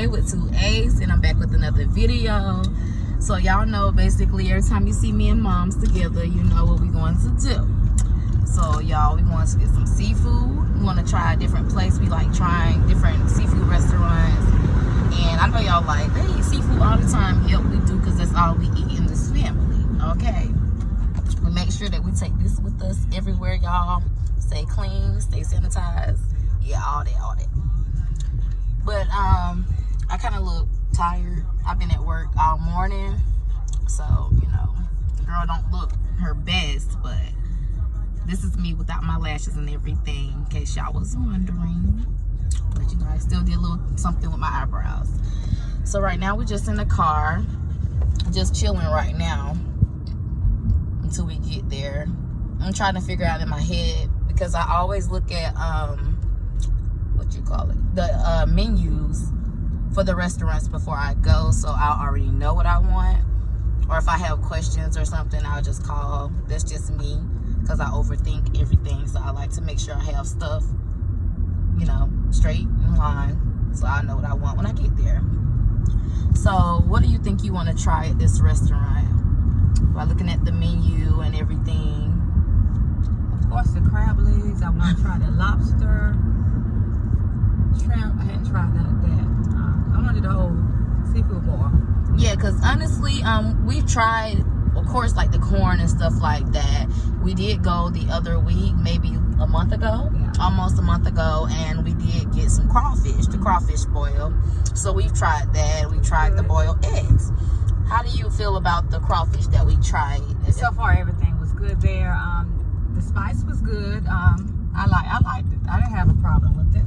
A with 2 A's, and I'm back with another video. So y'all know basically every time you see me and moms together, you know what we're going to do. So y'all, we're going to get some seafood. We want to try a different place. We like trying different seafood restaurants. And I know y'all like, they eat seafood all the time. Yep, we do, because that's all we eat in this family. Okay. We make sure that we take this with us everywhere, y'all. Stay clean, stay sanitized. Yeah, all that. But I kind of look tired. I've been at work all morning, so you know, the girl don't look her best, but this is me without my lashes and everything, in case y'all was wondering. But you know, I still did a little something with my eyebrows. So right now we're just in the car, just chilling right now until we get there. I'm trying to figure out in my head, because I always look at the menus for the restaurants before I go, so I already know what I want. Or if I have questions or something, I'll just call. That's just me, because I overthink everything, so I like to make sure I have stuff, you know, straight in line, so I know what I want when I get there. So what do you think you want to try at this restaurant by looking at the menu and everything? Of course, the crab legs. I want to try the lobster, shrimp. I hadn't tried none of that. I wanted the whole seafood boil. Yeah, because honestly, we've tried, of course, like the corn and stuff like that. We did go the other week, maybe a month ago, almost a month ago, and we did get some crawfish, the crawfish boil. So we've tried that. We tried the boiled eggs. How do you feel about the crawfish that we tried? So far, everything was good there. The spice was good. I liked it. I didn't have a problem with it.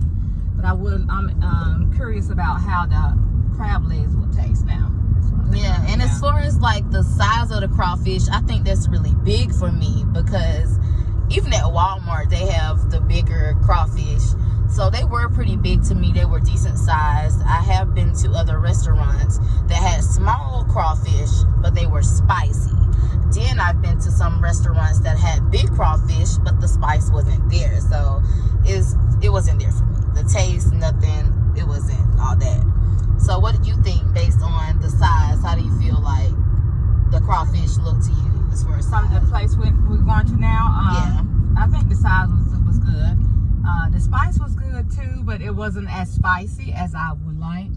But I'm curious about how the crab legs will taste now. Yeah, and as far as like the size of the crawfish, I think that's really big for me, because even at Walmart they have the bigger crawfish, so they were pretty big to me. They were decent sized. I have been to other restaurants that had small crawfish, but they were spicy. Then I've been to some restaurants that had big crawfish, but the spice wasn't there, so it wasn't there for me. The taste, nothing, it wasn't all that. So what did you think based on the size? How do you feel like the crawfish look to you as far as from the place we're going to now? Yeah. I think the size was good. The spice was good too, but it wasn't as spicy as I would like.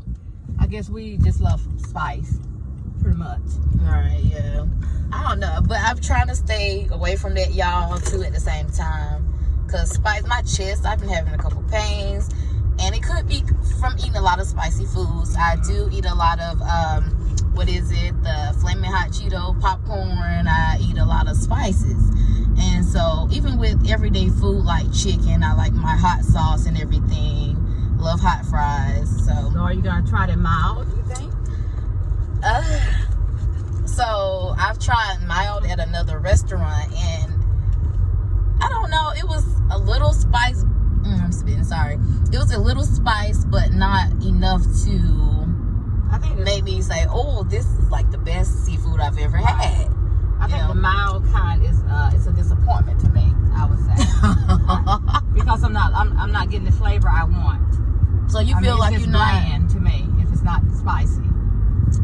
I guess we just love spice, pretty much. All right, yeah. I don't know, but I'm trying to stay away from that, y'all, too, at the same time. Because spice, my chest, I've been having a couple pains. And it could be from eating a lot of spicy foods. I do eat a lot of, the Flamin' Hot Cheeto popcorn. I eat a lot of spices. And so even with everyday food like chicken, I like my hot sauce and everything. Love hot fries. So are you going to try the mild, you think? So I've tried mild at another restaurant, and I don't know, it was a little spice. I'm spitting, sorry. It was a little spice, but not enough to make me say, oh, this is like the best seafood I've ever had. I think the mild kind is it's a disappointment to me, I would say. Because I'm not getting the flavor I want. So you feel like you're not bland to me if it's not spicy.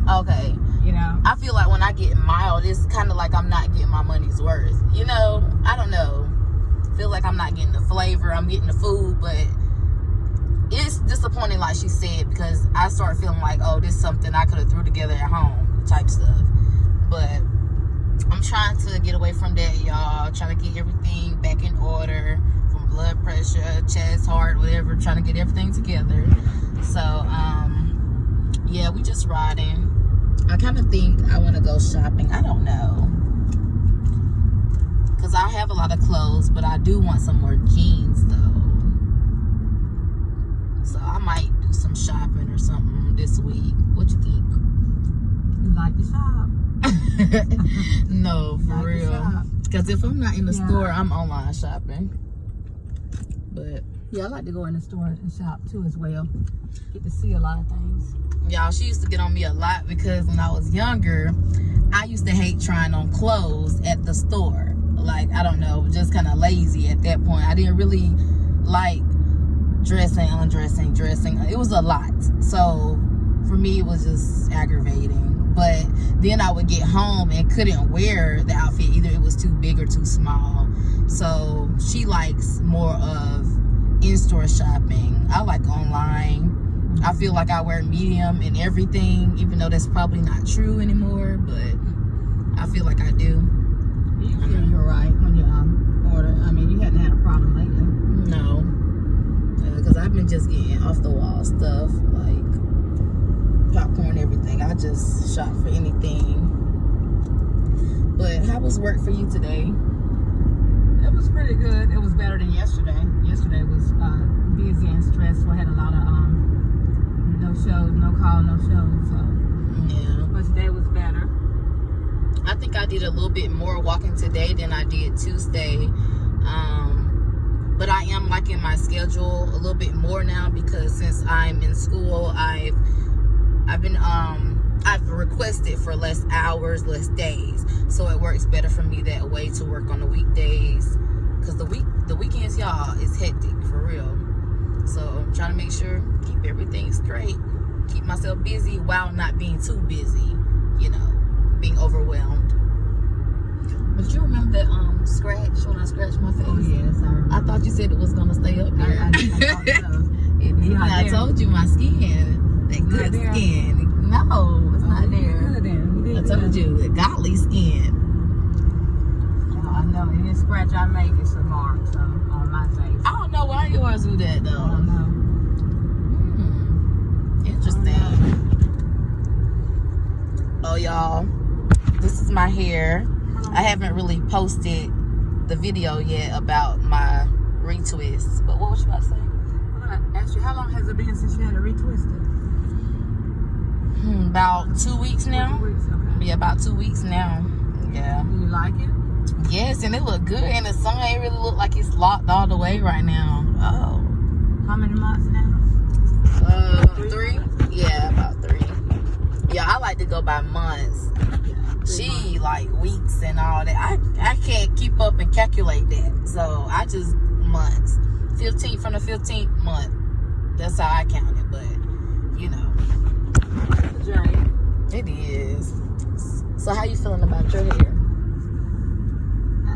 Okay. You know, I feel like when I get mild, it's kind of like I'm not getting my money's worth. You know, I don't know. Feel like I'm not getting the flavor. I'm getting the food, but it's disappointing, like she said, because I start feeling like, oh, this is something I could have threw together at home type stuff. But I'm trying to get away from that, y'all. Trying to get everything back in order, from blood pressure, chest, heart, whatever. Trying to get everything together. So yeah, we just riding. I kind of think I want to go shopping. I don't know, because I have a lot of clothes, but I do want some more jeans though. So I might do some shopping or something this week. What you think? You like to shop? No, for real. Because if I'm not in the store, I'm online shopping. But yeah, I like to go in the store and shop too as well. Get to see a lot of things. Y'all, she used to get on me a lot, because when I was younger, I used to hate trying on clothes at the store. Like, I don't know, just kind of lazy at that point. I didn't really like dressing, undressing, dressing. It was a lot. So for me it was just aggravating. But then I would get home and couldn't wear the outfit either. It was too big or too small. So she likes more of in-store shopping. I like online. I feel like I wear medium in everything, even though that's probably not true anymore, but I feel like I do. You feel you're right when you order. I mean, you hadn't had a problem lately. No, because I've been just getting off the wall stuff like popcorn, everything. I just shop for anything. But how was work for you today? It was pretty good. It was better than yesterday. Yesterday was busy and stressful. I had a lot of no shows, no call, no shows. So Yeah. but today was better. I think I did a little bit more walking today than I did Tuesday. But I am liking my schedule a little bit more now because since I'm in school, I've requested for less hours, less days. So it works better for me that way to work on the weekdays. Because the weekends, y'all, is hectic for real. So I'm trying to make sure, keep everything straight, keep myself busy while not being too busy, you know, being overwhelmed. But you remember that scratch when I scratched my face? Oh yes, I remember. I thought you said it was gonna stay up there. I thought so. It did. Not I there. told you my skin, that good there. skin. No, it's not there. Good then. You I did told good. you, the godly skin. Oh, I know. Any scratch I make is a mark on my face. I don't know why yours do that I though. don't know. Interesting. Oh, y'all, this is my hair. I haven't really posted the video yet about my retwist. But what was you about to say? I'm gonna ask you, how long has it been since you had it retwisted? About 2 weeks now. 2 weeks, okay. Yeah, about 2 weeks now. Yeah. Do you like it? Yes, and it looked good in the sun. It really looked like it's locked all the way right now. Oh. How many months now? 3? Yeah, about 3. Yeah, I like to go by months. She like weeks and all that. I can't keep up and calculate that. So I just months. 15th from the 15th month. That's how I count it. But you know, It's a journey. it is. So how you feeling about your hair?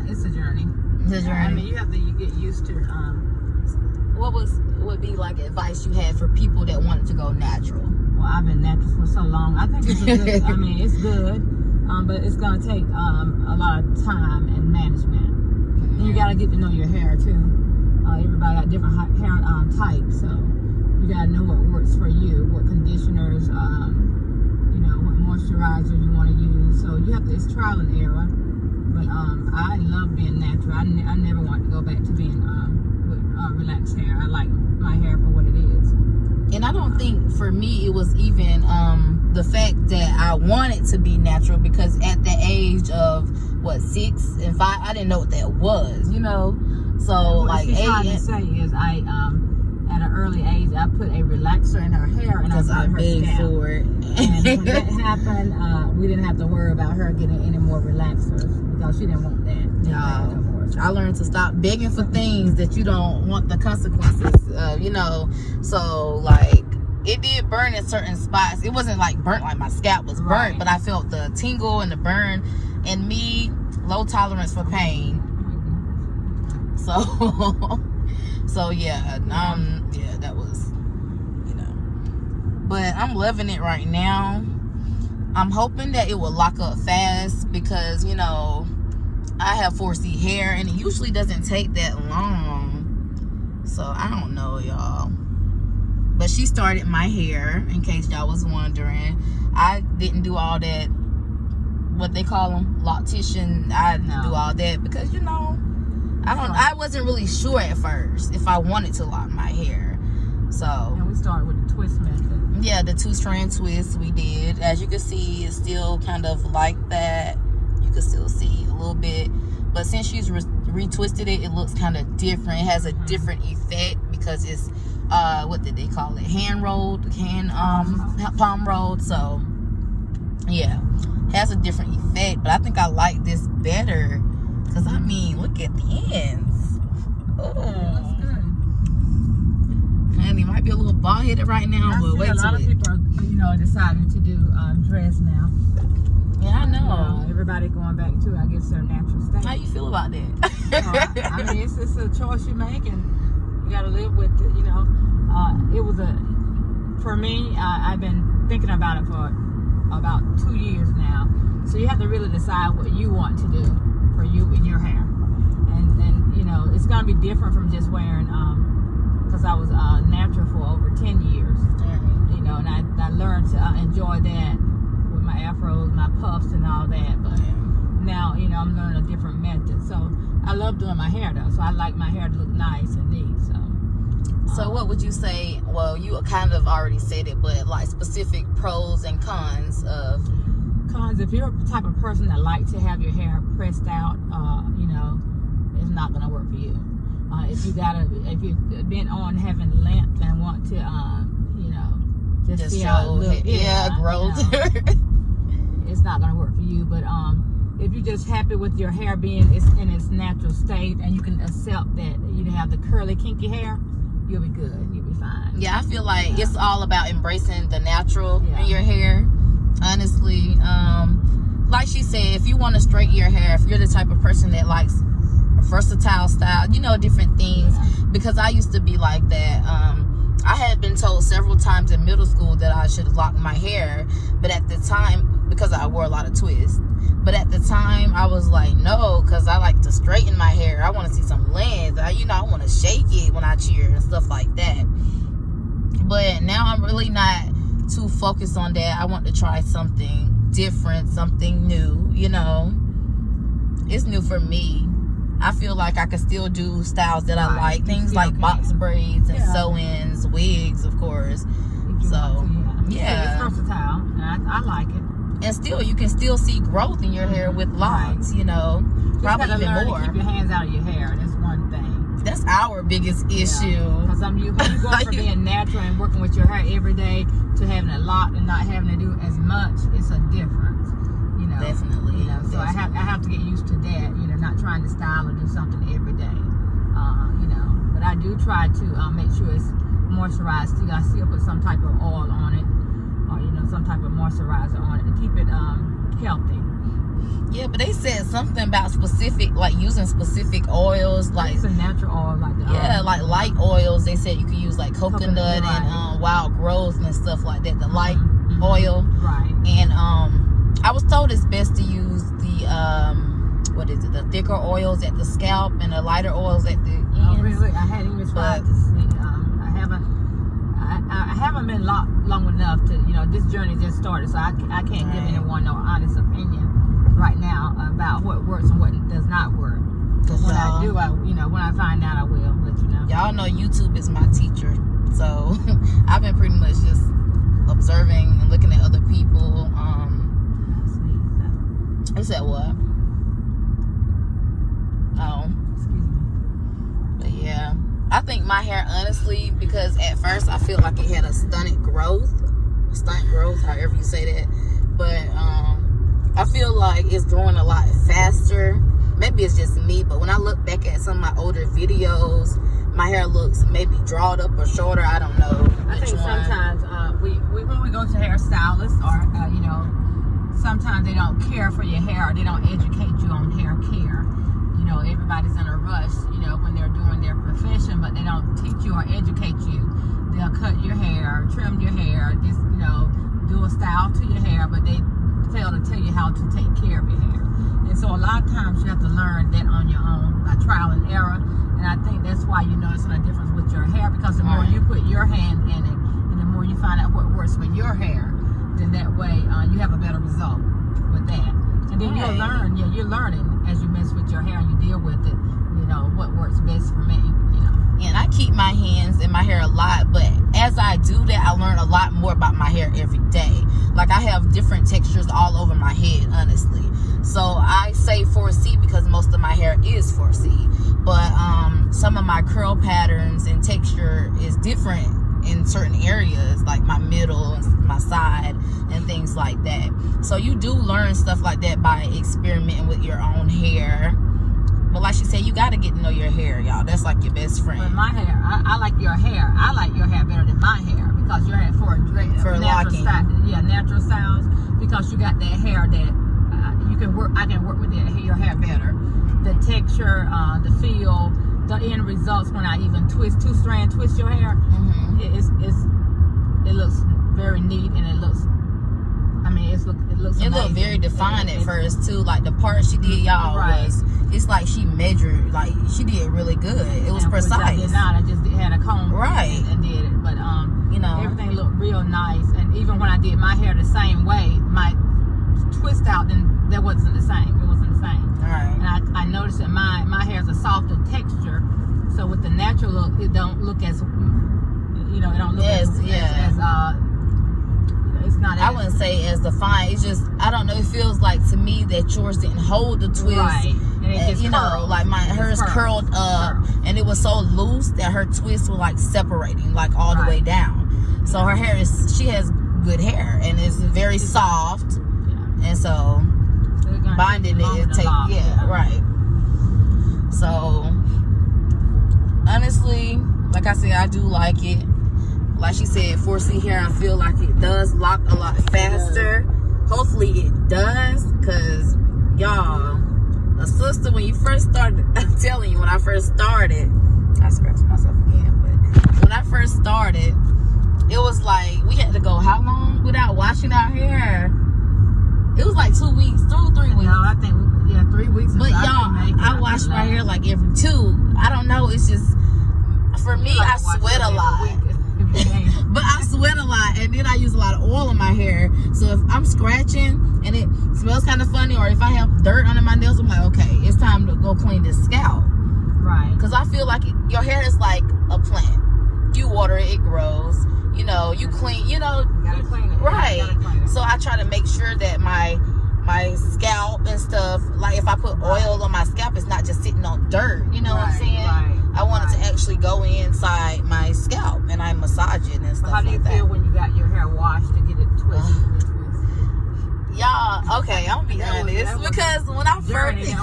It's a journey. It's a journey. I mean, you have to get used to. What would be like advice you had for people that wanted to go natural? Well, I've been natural for so long. I think it's a good. I mean, it's good, but it's gonna take a lot of time and management. And you gotta get to know your hair too. Everybody got different hair types, so you gotta know what works for you, what conditioners, you know, what moisturizer you want to use. So you have to. It's trial and error. But I love being natural. I never want to go back to being with relaxed hair. I like my hair for what it is. And I don't think for me it was even the fact that I wanted to be natural, because at the age of 6 and 5, I didn't know what that was, you know. So What like she's 8 trying to say is I at an early age I put a relaxer in her hair and I because put I her begged scalp. for it. And when that happened, we didn't have to worry about her getting any more relaxers because she didn't want that. No. No more. I learned to stop begging for things that you don't want the consequences of, you know. So like it did burn in certain spots. It wasn't like burnt like my scalp was burnt, Right. but I felt the tingle and the burn. And me, low tolerance for pain. So yeah, that was, you know. But I'm loving it right now. I'm hoping that it will lock up fast because, you know, I have 4C hair and it usually doesn't take that long. So I don't know, y'all. But she started my hair, in case y'all was wondering. I didn't do all that, what they call them, loctician. I didn't do all that because, you know, I wasn't really sure at first if I wanted to lock my hair. So And we started with the twist method. yeah, the 2-strand twist we did. As you can see, it's still kind of like that. You can still see a little bit. But since she's retwisted it, it looks kind of different. It has a different effect because it's, what did they call it? Hand rolled, palm rolled. So, yeah, it has a different effect. But I think I like this better because, I mean, look at the ends. That's Oh. good. And he might be a little bald headed right now, I but see wait a till lot of it. people are, you know, the everybody going back to, I guess, their natural state. How you feel about that? I mean, it's a choice you make, and you got to live with it. You know, it was for me. I've been thinking about it for about 2 years now. So you have to really decide what you want to do for you and your hair, and you know, it's gonna be different from just wearing. Because I was natural for over 10 years, you know, and I learned to enjoy that with my afros, my puffs, and all that. But now, you know, I'm learning a different method. So I love doing my hair though. So I like my hair to look nice and neat. So what would you say? Well, you kind of already said it, but like specific pros and cons of. Cons, if you're the type of person that likes to have your hair pressed out, you know, it's not gonna work for you. If you've been on having length and want to, you know, just see how it looks, growth, you know, it's not gonna work for you. But if you're just happy with your hair being in its natural state, and you can accept that you have the curly, kinky hair, you'll be good. You'll be fine. Yeah, I feel like it's all about embracing the natural in your hair. Honestly, like she said, if you want to straighten your hair, if you're the type of person that likes versatile style, you know, different things, because I used to be like that. I had been told several times in middle school that I should lock my hair, but at the time, because I wore a lot of twists, but at the time I was like, no, because I like to straighten my hair. I want to see some length. You know, I want to shake it when I cheer and stuff like that. But now I'm really not too focused on that. I want to try something different, something new. You know, it's new for me. I feel like I could still do styles that I like. Things like box braids and sew-ins, wigs, of course. So, it's versatile, and I like it. And still, you can still see growth in your hair with locks, you know. Probably even more. To keep your hands out of your hair. That's one thing. That's our biggest issue. Because you going from being natural and working with your hair every day to having it locked and not having to do as much. It's a difference. You know, definitely. You know, so I have to get used to that. You know, not trying to style or do something every day. You know, but I do try to make sure it's moisturized. You got to still put some type of oil on it, or you know, some type of moisturizer on it to keep it healthy. Yeah, but they said something about specific, like using specific oils, like it's a natural oil, like like light oils. They said you could use like coconut and wild growth and stuff like that. The light oil, right? And I was told it's best to use the the thicker oils at the scalp and the lighter oils at the ends. Oh, really? I hadn't even tried to see. I haven't been long enough to, you know, this journey just started, so I can't give anyone no honest opinion right now about what works and what does not work. But when I do, when I find out, I will let you know. Y'all know YouTube is my teacher, so I've been pretty much just observing and looking at other people. You said what? Oh, excuse me. But yeah, I think my hair, honestly, because at first I feel like it had a stunt growth, however you say that. But I feel like it's growing a lot faster. Maybe it's just me, but when I look back at some of my older videos, my hair looks maybe drawed up or shorter. I don't know. I think sometimes when we go to hairstylists, or you know, sometimes they don't care for your hair, or they don't educate you on hair care. You know, everybody's in a rush, you know, when they're doing their profession, but they don't teach you or educate you. They'll cut your hair, trim your hair, just, you know, do a style to your hair, but they fail to tell you how to take care of your hair. And so a lot of times you have to learn that on your own by trial and error. And I think that's why you're noticing a difference with your hair, because the more you put your hand in it, and the more you find out what works for your hair, then that way you have a better result with that. And then you'll learn, you're learning as you mess with your hair and you deal with it, you know, what works best for me, you know. And I keep my hands in my hair a lot, but as I do that, I learn a lot more about my hair every day. Like, I have different textures all over my head, honestly. So I say 4C because most of my hair is 4C. But some of my curl patterns and texture is different in certain areas, like my middle and my side and things like that. So you do learn stuff like that by experimenting with your own hair. But like she said, you got to get to know your hair, y'all. That's like your best friend. But my hair, I like your hair. I like your hair better than my hair, because your hair for natural locking. Natural styles, because you got that hair that you can work with your hair better. The texture, the feel, the end results when I even twist 2-strand twist your hair. It looks very neat, and it looks it looked very defined at first too. Like the part she did, y'all, was it's like she measured, like she did really good. It was precise. I did not. I just had a comb and did it, but everything looked real nice. And even when I did my hair the same way, my twist out, then that wasn't the same. It wasn't the same. Right. And I noticed that my hair is a softer texture, so with the natural look, it don't look as it don't look as it's not. I wouldn't say as defined. It's just, I don't know. It feels like to me that yours didn't hold the twist. Right. And it just curled. Like hers curled up, and it was so loose that her twist was like separating, like all the way down. So her hair she has good hair, and it's very soft, and so binding it takes right. So honestly, like I said, I do like it. Like she said, 4C hair, I feel like it does lock a lot faster. Hopefully it does, because y'all, a sister, when you first started, I'm telling you, when I first started, I scratched myself again, but when I first started, it was like we had to go how long without washing our hair? It was like 2 weeks, 2 or 3 weeks. No, I think 3 weeks. But y'all, I wash my hair like every 2. I don't know. It's just, for me, I sweat a lot. But I sweat a lot, and then I use a lot of oil in my hair. So if I'm scratching and it smells kind of funny, or if I have dirt under my nails, I'm like, okay, it's time to go clean this scalp. Right. Because I feel like your hair is like a plant. You water it, it grows. You clean. You gotta clean it. Right. You gotta clean it. So I try to make sure that my scalp and stuff, like if I put oil on my scalp, it's not just sitting on dirt. You know what I'm saying? Right. I want it to actually go inside my scalp, and I massage it and stuff like that. How do you feel when you got your hair washed to get it twisted? Y'all, okay, I'm gonna be honest, because when I first,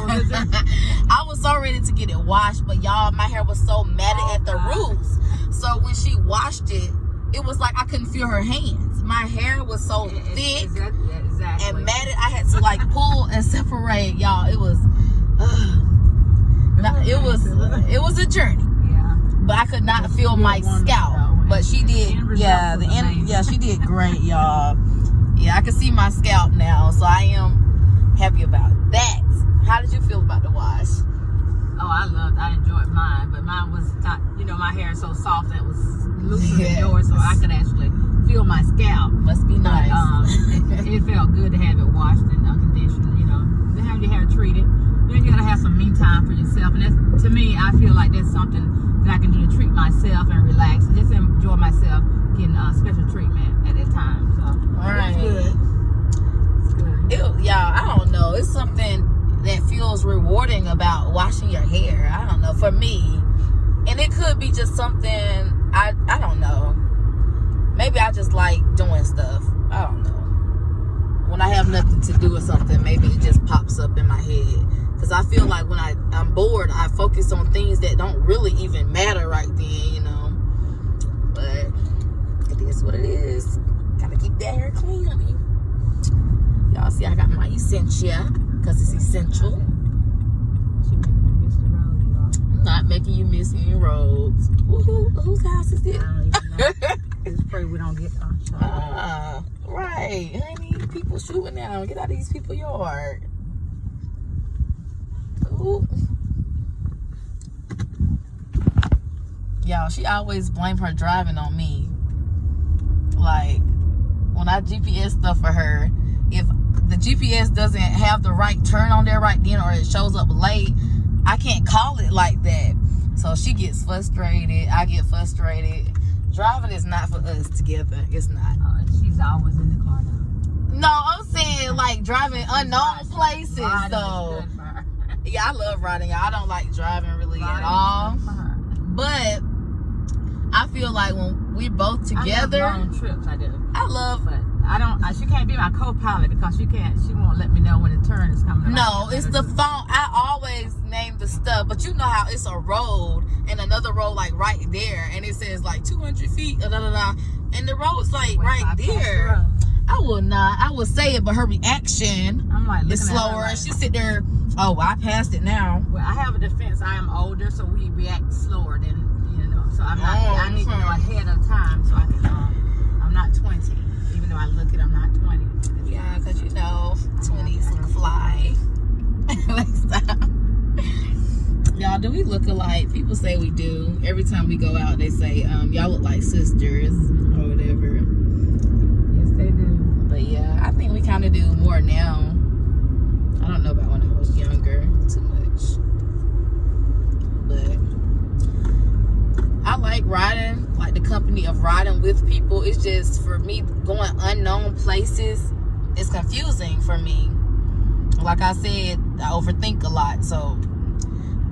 I was so ready to get it washed, but y'all, my hair was so matted at the roots. So when she washed it, it was like I couldn't feel her hands. My hair was so thick and matted. I had to like pull and separate, y'all. It was, it was a journey. Yeah. But I could not feel my scalp. But she did, she did great, y'all. Yeah, I can see my scalp now, so I am happy about that. How did you feel about the wash? Oh, I enjoyed mine, but mine was not, my hair is so soft that it was looser than yours, so I could actually feel my scalp. Must be nice. But, it felt good to have it washed and conditioned, to have your hair treated. Then you gotta have some me time for yourself, and that's, to me, I feel like that's something that I can do to treat myself and relax and just enjoy myself, getting a special treatment at that time. So right. It's good. Y'all, I don't know. It's something that feels rewarding about washing your hair. I don't know, for me. And it could be just something, I don't know. Maybe I just like doing stuff. I don't know. When I have nothing to do or something, maybe it just pops up in my head. Because I feel like when I'm bored, I focus on things that don't really even matter right then, But it is what it is. Gotta keep that hair clean, honey. Y'all see I got my Essentia, because it's essential. I'm not making you miss any roads. Whose house is this? I don't even know. Just pray we don't get shot. Right, honey. People shooting now. Get out of these people's yard. Ooh. Y'all, she always blame her driving on me. Like, when I GPS stuff for her, if the GPS doesn't have the right turn on there right then, or it shows up late, I can't call it like that. So she gets frustrated. I get frustrated. Driving is not for us together. It's not. She's always in the car now. No, I'm saying like driving unknown places. So yeah, I love riding. I don't like driving really at all. But I feel like when we're both together, I love long trips. I do. I love. But I don't. She can't be my co-pilot because she won't let me know when the turn is coming. No, it's the phone. I always name the stuff, but you know how it's a road and another road like right there, and it says like 200 feet, and the road's like right there. I will would say it, but her reaction I'm like is looking at her slower. like- She sit there, oh, I passed it now. Well, I have a defense. I am older, so we react slower than So I'm not. I need to know ahead of time so I can. I'm not 20, even though I look it. I'm not 20. Yeah, because 20s look fly. Like, stop. Y'all, do we look alike? People say we do. Every time we go out, they say, y'all look like sisters or whatever. Yes, they do. But yeah, I think we kind of do more now. I don't know about when I was younger too much. But I like riding, like the company of riding with people. It's just, for me, going unknown places is confusing for me. Like I said, I overthink a lot, so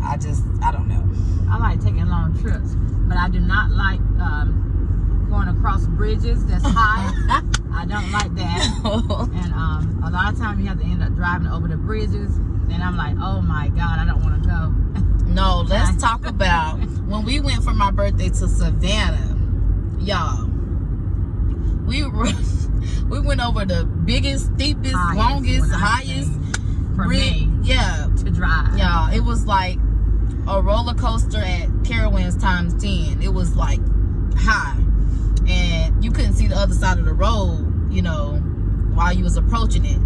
I don't know. I like taking long trips, but I do not like going across bridges that's high. I don't like that. And a lot of times you have to end up driving over the bridges. And I'm like, oh my God, I don't want to go. No, let's talk about when we went for my birthday to Savannah, y'all. We went over the biggest, steepest, longest, highest for bridge. me Yeah, to drive. y'all. It was like a roller coaster at Carowinds times 10. It was like high, and you couldn't see the other side of the road, while you was approaching it.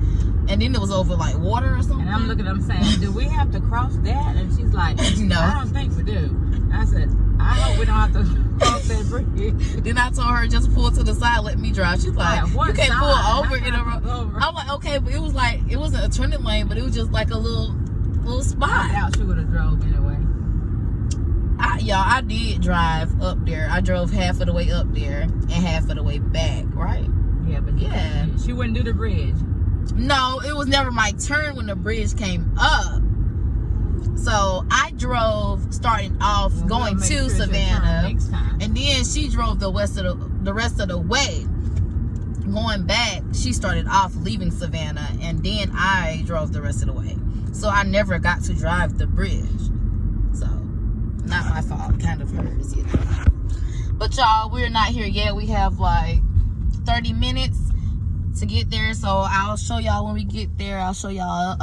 And then it was over like water or something. And I'm looking at them saying, do we have to cross that? And she's like, No. I don't think we do. I said, I hope we don't have to cross that bridge. Then I told her, just pull to the side, let me drive. She's like, What you can't side? pull over in a Not road. over. I'm like, okay, but it was like, it wasn't a turning lane, but it was just like a little I spot. doubt she would have drove anyway. I did drive up there. I drove half of the way up there and half of the way back, right? Yeah, but Yeah. she wouldn't do the bridge. No, it was never my turn when the bridge came up. So I drove starting off Well, going we'll make to sure it's your turn Savannah, next time. and then she drove the rest of the way. Going back, she started off leaving Savannah, and then I drove the rest of the way. So I never got to drive the bridge. So not my fault, kind of hers, But y'all, we're not here yet. We have like 30 minutes to get there, so I'll show y'all when we get there. I'll show y'all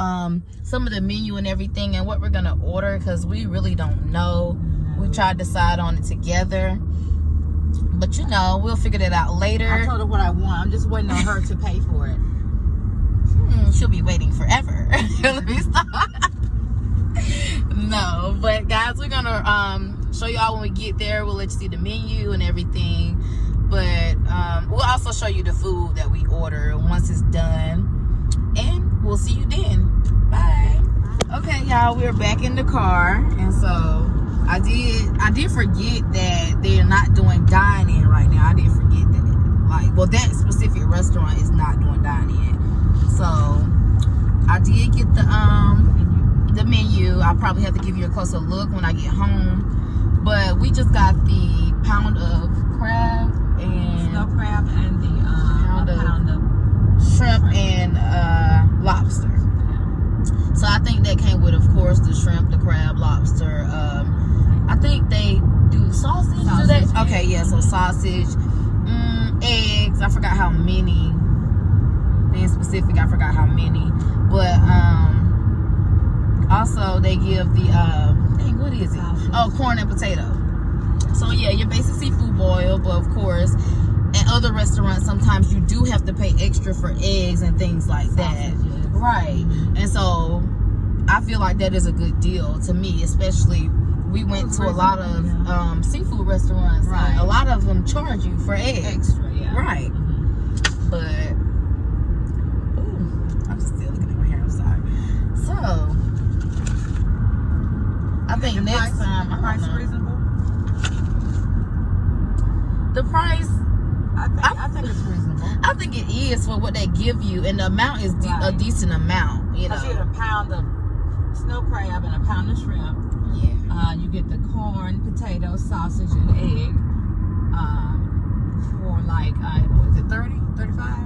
some of the menu and everything and what we're gonna order, because we really don't know. We tried to decide on it together, but we'll figure that out later. I told her what I want. I'm just waiting on her to pay for it. She'll be waiting forever. Let me stop. No, but guys, we're gonna show y'all when we get there. We'll let you see the menu and everything, but we'll also show you the food that we order once it's done, and we'll see you then. Bye. Okay, y'all, we're back in the car, and so I did forget that they're not doing dine-in right now. I did forget that. That specific restaurant is not doing dine-in. So I did get the menu. I'll probably have to give you a closer look when I get home. But we just got the pound of crab and Snow crab and the pound of shrimp and lobster. So I think that came with, of course, the shrimp, the crab, lobster. I think they do sausage. Do they? Okay, yeah. So sausage, eggs. I forgot how many. Being specific, I forgot how many. But also they give the what is it? Oh, corn and potato. So yeah, your basic seafood boil, but of course, at other restaurants, sometimes you do have to pay extra for eggs and things like that. Right. And so I feel like that is a good deal to me, especially we went to a lot of seafood restaurants. Right. And a lot of them charge you for eggs. extra, yeah. Right. But I'm just still looking at my hair, I'm sorry. So I think next time The price reasonable? the price, I think it's reasonable. I think it is for what they give you, and the amount is a Right. decent amount, You get a pound of snow crab and a pound of shrimp. Yeah. You get the corn, potato, sausage, and egg for like, what is it, 30, 35?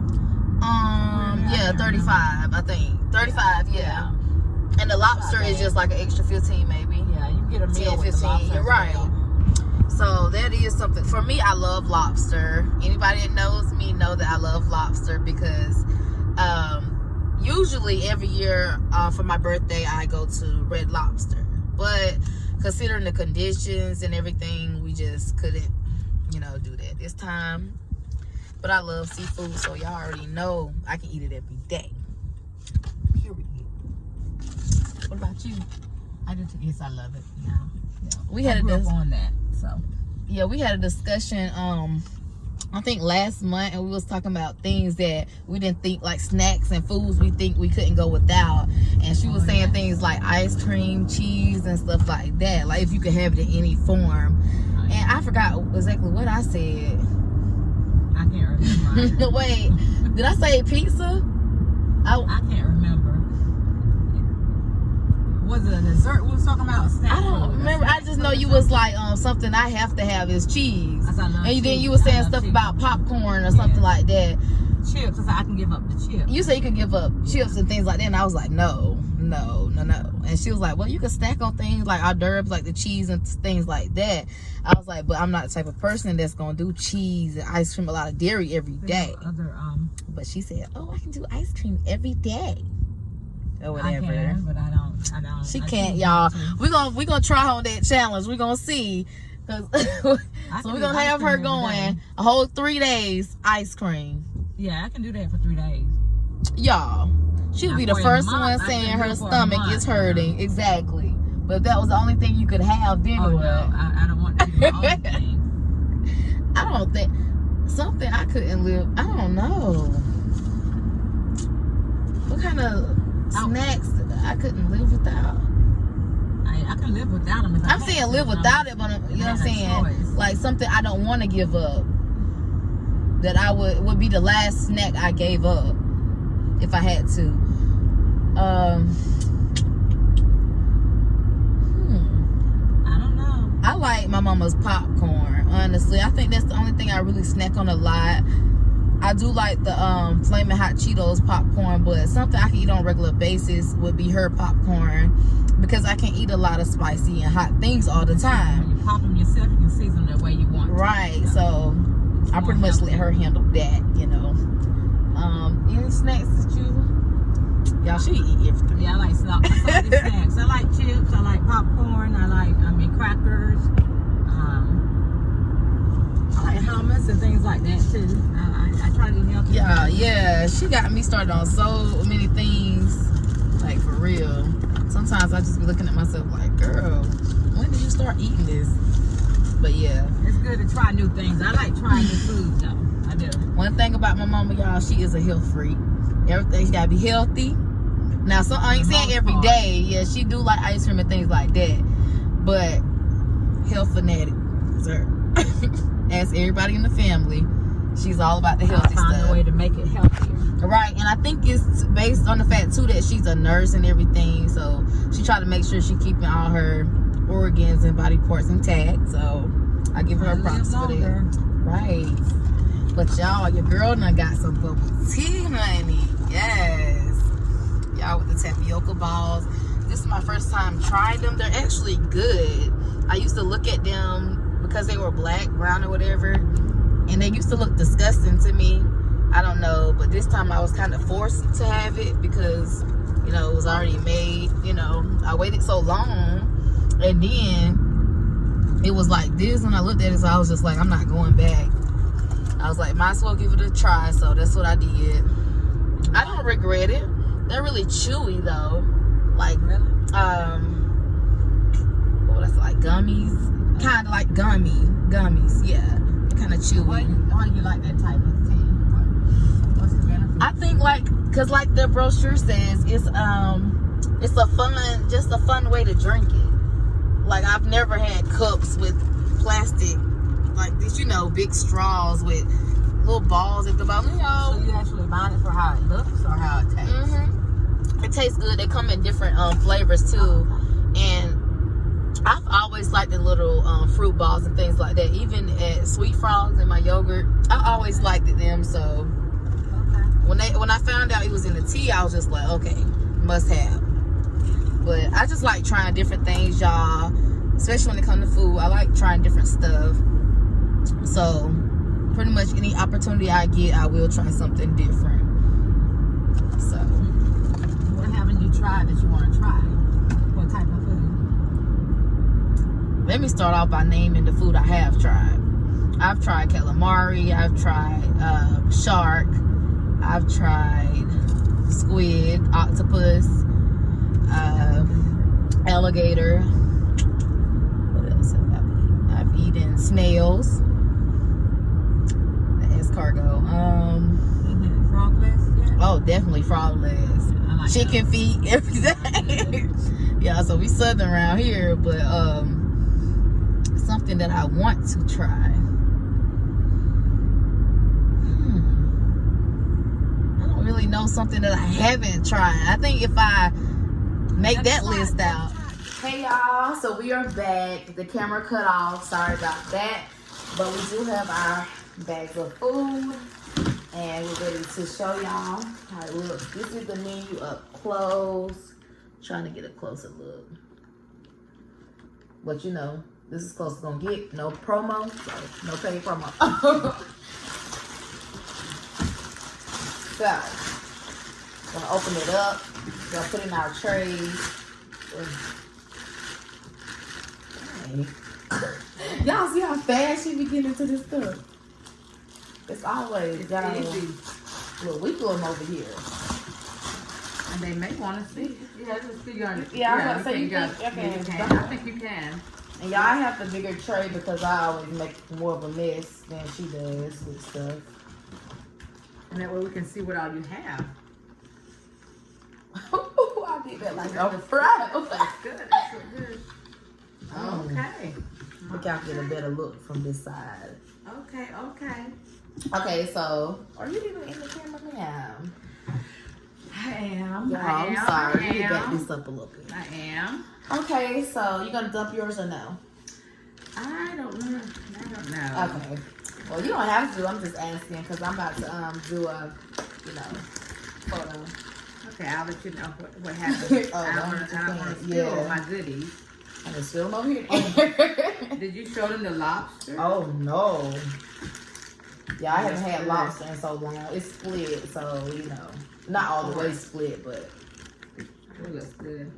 Yeah, 35, I think. 35, yeah. And the lobster is just like an extra 15 maybe. Yeah, you get a meal 10, with 15, the lobster. you're right. So that is something. For me, I love lobster. Anybody that knows me know that I love lobster because usually every year for my birthday I go to Red Lobster, but considering the conditions and everything, we just couldn't, do that this time. But I love seafood, so y'all already know I can eat it every day. Period. What about you? I do too. Yes, I love it. Yeah. We had on that. So yeah, we had a discussion. I think last month, and we was talking about things that we didn't think, like snacks and foods we think we couldn't go without. And she was saying things like ice cream, cheese, and stuff like that. Like if you could have it in any form. And I forgot exactly what I said. I can't remember. Wait, did I say pizza? I can't remember. Was it a dessert we was talking about? I don't remember. I just know you was like, something I have to have is cheese. And then you were saying stuff about popcorn or something like that. Chips. I said I can give up the chips. You said you could give up chips and things like that. And I was like, no. And she was like, well, you can snack on things like hors d'oeuvres, like the cheese and things like that. I was like, but I'm not the type of person that's going to do cheese and ice cream, a lot of dairy every day. But she said, oh, I can do ice cream every day. Or whatever. I can, but I don't. She can't, y'all. We're gonna try on that challenge. We're gonna see. So we're gonna have her going a whole 3 days ice cream. Yeah, I can do that for 3 days. Y'all, she'll be the first one saying her stomach is hurting. Exactly. But if that was the only thing you could have, then what? No, I don't want to be the only thing. I don't think something I couldn't live. I don't know. What kind of snacks I couldn't live without? I can live without them. I'm saying live without it, but you know what I'm saying? Like something I don't want to give up. That I would be the last snack I gave up if I had to. I don't know. I like my mama's popcorn. Honestly, I think that's the only thing I really snack on a lot. I do like the Flamin' Hot Cheetos popcorn, but something I can eat on a regular basis would be her popcorn because I can eat a lot of spicy and hot things all the time. When you pop them yourself, you can season them the way you want to. Right, so I pretty much let her handle that, Any snacks that y'all should eat everything. Yeah, I like salty snacks. I like chips, I like popcorn, I like crackers. I like hummus and things like that too. I try to eat healthy. Yeah. She got me started on so many things, like for real. Sometimes I just be looking at myself like, girl, when did you start eating this? But yeah, it's good to try new things. I like trying new food though. I do. One thing about my mama, y'all, she is a health freak. Everything's gotta be healthy. Now, so I ain't saying every day. Yeah, she do like ice cream and things like that. But health fanatic, sir. As everybody in the family, she's all about the healthy stuff. Find a way to make it healthier. Right, and I think it's based on the fact too that she's a nurse and everything, so she try to make sure she keeping all her organs and body parts intact. So I give her props for that. Right, but y'all, your girl done got some bubble tea, honey. Yes, y'all with the tapioca balls. This is my first time trying them. They're actually good. I used to look at them because they were black, brown, or whatever, and they used to look disgusting to me. I don't know, but this time I was kind of forced to have it because, it was already made. I waited so long, and then it was like this when I looked at it, so I was just like, I'm not going back. I was like, might as well give it a try, so that's what I did. I don't regret it. They're really chewy though, like what was it, like gummies? Kind of like gummies, yeah. They're kind of chewy. Why do you like that type of tea? What's the benefit? I think cause like the brochure says, it's a fun way to drink it. Like I've never had cups with plastic like this, big straws with little balls at the bottom. So you actually buy it for how it looks or how it tastes? Mm-hmm. It tastes good. They come in different flavors too, and I've always liked the little fruit balls and things like that. Even at Sweet Frogs in my yogurt, I always liked them. So when I found out it was in the tea, I was just like, okay, must have. But I just like trying different things, y'all. Especially when it comes to food, I like trying different stuff. So pretty much any opportunity I get, I will try something different. So haven't you tried that you want to try? What type of food? Let me start off by naming the food I have tried. I've tried calamari. I've tried shark. I've tried squid, octopus, alligator. What else have I eaten? I've eaten snails. The escargot. Frog legs? Yeah. Oh, definitely frog legs. I like Chicken feet, everything. Yeah, so we southern around here, but something that I want to try. I don't really know something that I haven't tried. I think if I make that list out. Hey y'all, so we are back. The camera cut off. Sorry about that. But we do have our bags of food. And we're ready to show y'all how it looks. This is the menu up close. Trying to get a closer look. But you know, this is close as gonna get. No promo, so no paid promo. So, gonna open it up. Gonna put in our trays. Okay. Y'all see how fast she be getting into this stuff? It's always got easy. Look, we do them over here. And they may want to see. Yeah, just figure out. Yeah, I was gonna say, you think, okay. You can. I think you can. And y'all have the bigger tray because I always make more of a mess than she does with stuff. And that way we can see what all you have. I did that like on Friday. That's good. That's so good. Okay. Look, y'all get a better look from this side. Okay. Okay, so are you even in the camera now? I am. Y'all, I'm sorry. Let me back this up a little bit. I am. Okay, so you gonna dump yours or no? I don't know. Okay. Well, you don't have to. I'm just asking because I'm about to do a, photo. Okay, I'll let you know what happened. Oh, I don't want to spill my goodies. I'm just film over here. Did you show them the lobster? Oh no. Yeah, I haven't had Good. lobster in so long. It's split, so not all the way split, but It looks good.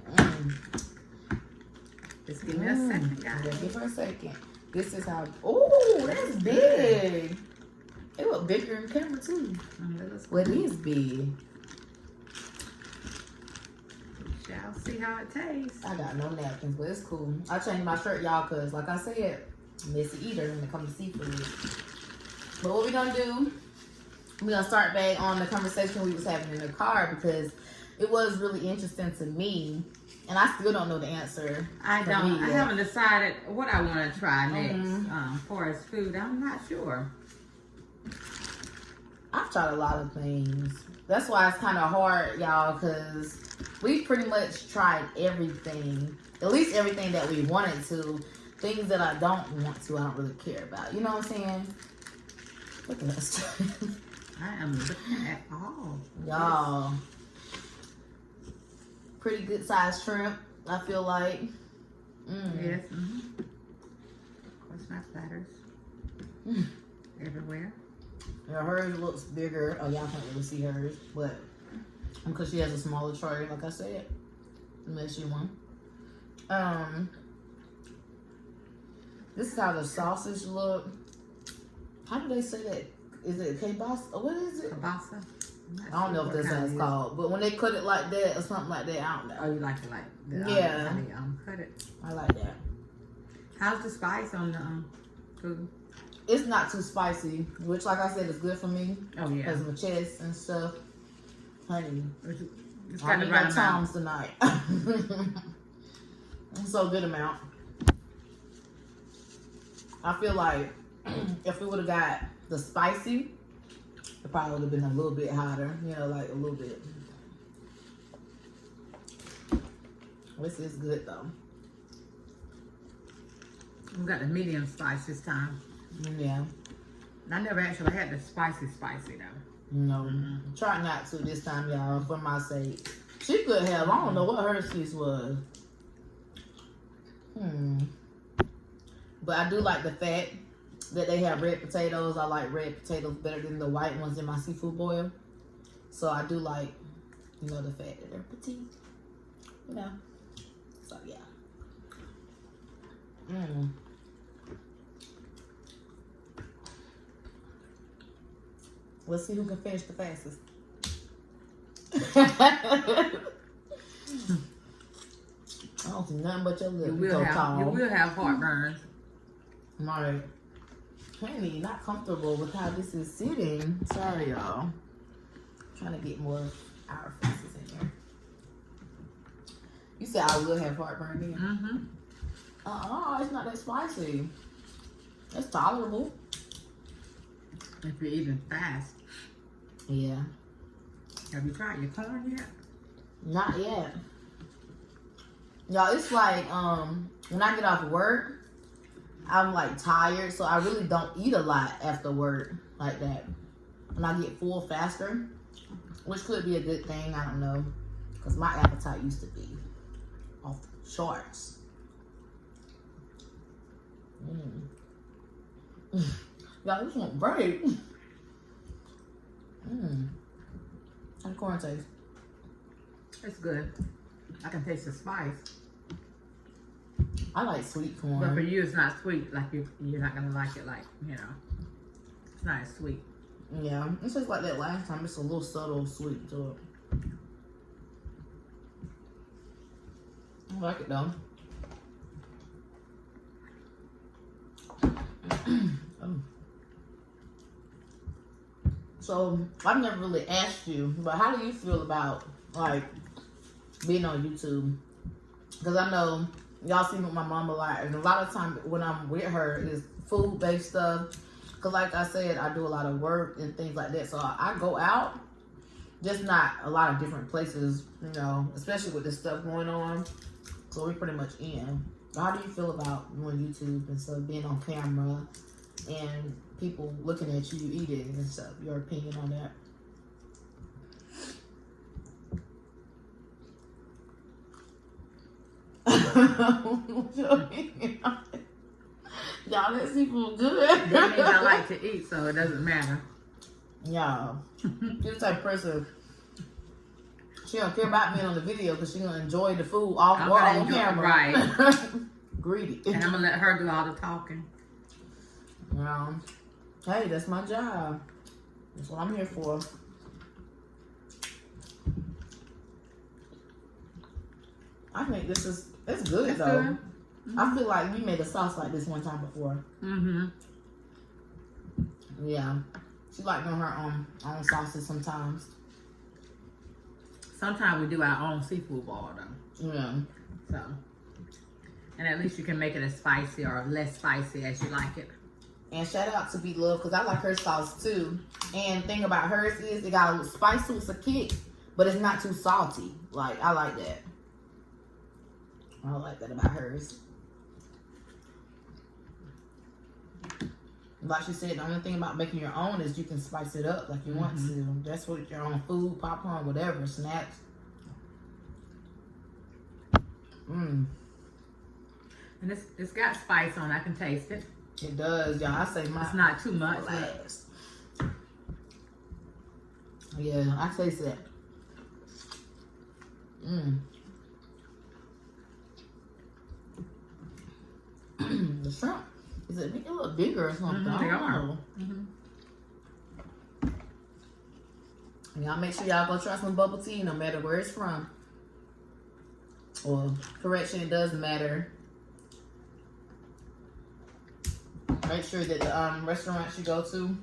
Just give me a Mm. second, Yeah, guys. give her a second. This is how. Oh, that's big. It look bigger in camera too. It looks Well, it is big. Shall see how it tastes. I got no napkins, but it's cool. I changed my shirt, y'all, cause like I said, messy eater when it comes to seafood. But what we gonna do? We're gonna start back on the conversation we was having in the car because it was really interesting to me, and I still don't know the answer. I for don't. me I yet. haven't decided what I want to try next. Mhm. For as food, I'm not sure. I've tried a lot of things. That's why it's kind of hard, y'all, because we pretty much tried everything. At least everything that we wanted to. Things that I don't want to, I don't really care about. You know what I'm saying? Look at us. I am looking at all. Y'all. Pretty good sized shrimp, I feel like. Yes. Of course, my platters. Everywhere. Yeah, hers looks bigger. Oh, y'all can't really see hers, but because she has a smaller tray, like I said, unless you want. This is how the sausage look. How do they say that? Is it kielbasa? What is it? Kielbasa. I don't know if that's how it's called, but when they cut it like that or something like that, I don't know. Oh, you like it like the Yeah. how they cut it. I like that. How's the spice on the food? It's not too spicy, which, like I said, is good for me Oh yeah. because of my chest and stuff. Honey, It's I got the need right no amount. Toms tonight. So good amount. I feel like if we would have got the spicy, it probably would have been a little bit hotter. Like a little bit. This is good though. We got the medium spice this time. Yeah. I never actually had the spicy though. No. Try not to this time, y'all, for my sake. She could have. I don't know what her piece was. But I do like the fact that they have red potatoes. I like red potatoes better than the white ones in my seafood boil. So I do like You know, the fact that they're petite. You know. So yeah. Let's see who can finish the fastest. I don't see nothing but your lips. You will have heartburn. Alright. Honey, not comfortable with how this is sitting. Sorry, y'all. Trying to get more of our faces in here. You said I will have heartburn then? Mm-hmm. It's not that spicy. It's tolerable. If you're eating fast. Yeah. Have you tried your corn yet? Not yet. Y'all, it's like when I get off work, I'm like tired, so I really don't eat a lot after work like that. And I get full faster, which could be a good thing. I don't know, because my appetite used to be off the charts. Y'all, this one's great. How the corn taste? It's good. I can taste the spice. I like sweet corn. But for you, it's not sweet. Like you're not gonna like it. Like it's not as sweet. Yeah, it's just like that last time. It's a little subtle sweet to it. I like it though. So I've never really asked you, but how do you feel about like being on YouTube? Because I know y'all see with my mom a lot, and a lot of times when I'm with her is food-based stuff. Because like I said, I do a lot of work and things like that, so I go out, just not a lot of different places, you know, especially with this stuff going on. So we're pretty much in. How do you feel about doing YouTube and stuff, being on camera and people looking at you eating and stuff? Your opinion on that? Y'all, that seafood good. That means I like to eat, so it doesn't matter. Y'all, this type of person, she don't care about being on the video because she gonna enjoy the food off or on camera. Right. Greedy. And I'm gonna let her do all the talking. Hey, that's my job. That's what I'm here for. I think it's good It's though. good. Mm-hmm. I feel like we made a sauce like this one time before. Mm-hmm. Yeah. She like doing her own sauces sometimes. Sometimes we do our own seafood ball though. Yeah. So, and at least you can make it as spicy or less spicy as you like it. And shout out to Be Love because I like her sauce too. And the thing about hers is it got a little spice to it, it's a kick, but it's not too salty. Like, I like that. I like that about hers. Like she said, the only thing about making your own is you can spice it up like you want to. That's what your own food, popcorn, whatever, snacks. And it's got spice on. I can taste it. It does, y'all. I say it's not too much. Yeah, I taste it. The shrimp is it a little bigger or something? I don't know. Y'all make sure y'all go try some bubble tea, no matter where it's from. Or correction, it does matter. Make sure that the restaurants you go to,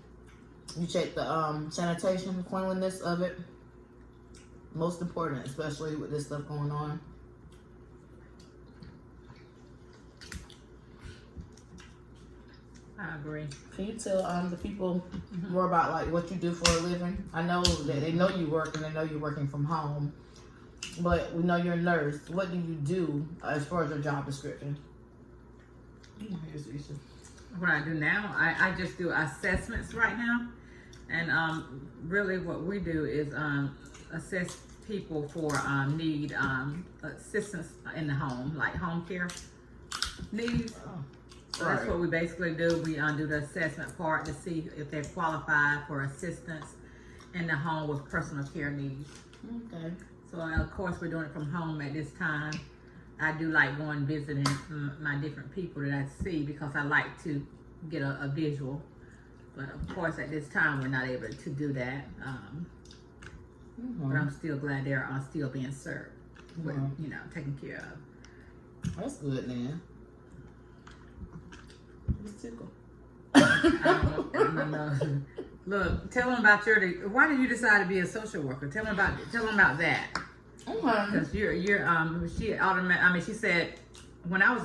you check the sanitation, cleanliness of it. Most important, especially with this stuff going on. I agree. Can you tell the people more about like what you do for a living? I know that they know you work and they know you're working from home, but we know you're a nurse. What do you do as far as your job description? Here's Isha. What I do now, I just do assessments right now, and really what we do is assess people for need assistance in the home, like home care needs. So that's what we basically do. We do the assessment part to see if they're qualified for assistance in the home with personal care needs. Okay. So of course we're doing it from home at this time. I do like going visiting my different people that I see because I like to get a visual. But of course at this time we're not able to do that. But I'm still glad they're still being served, with, you know, taken care of. That's good, man. It's tickle. I don't know. Look, tell them about why did you decide to be a social worker? Tell them about that. Because she said when I was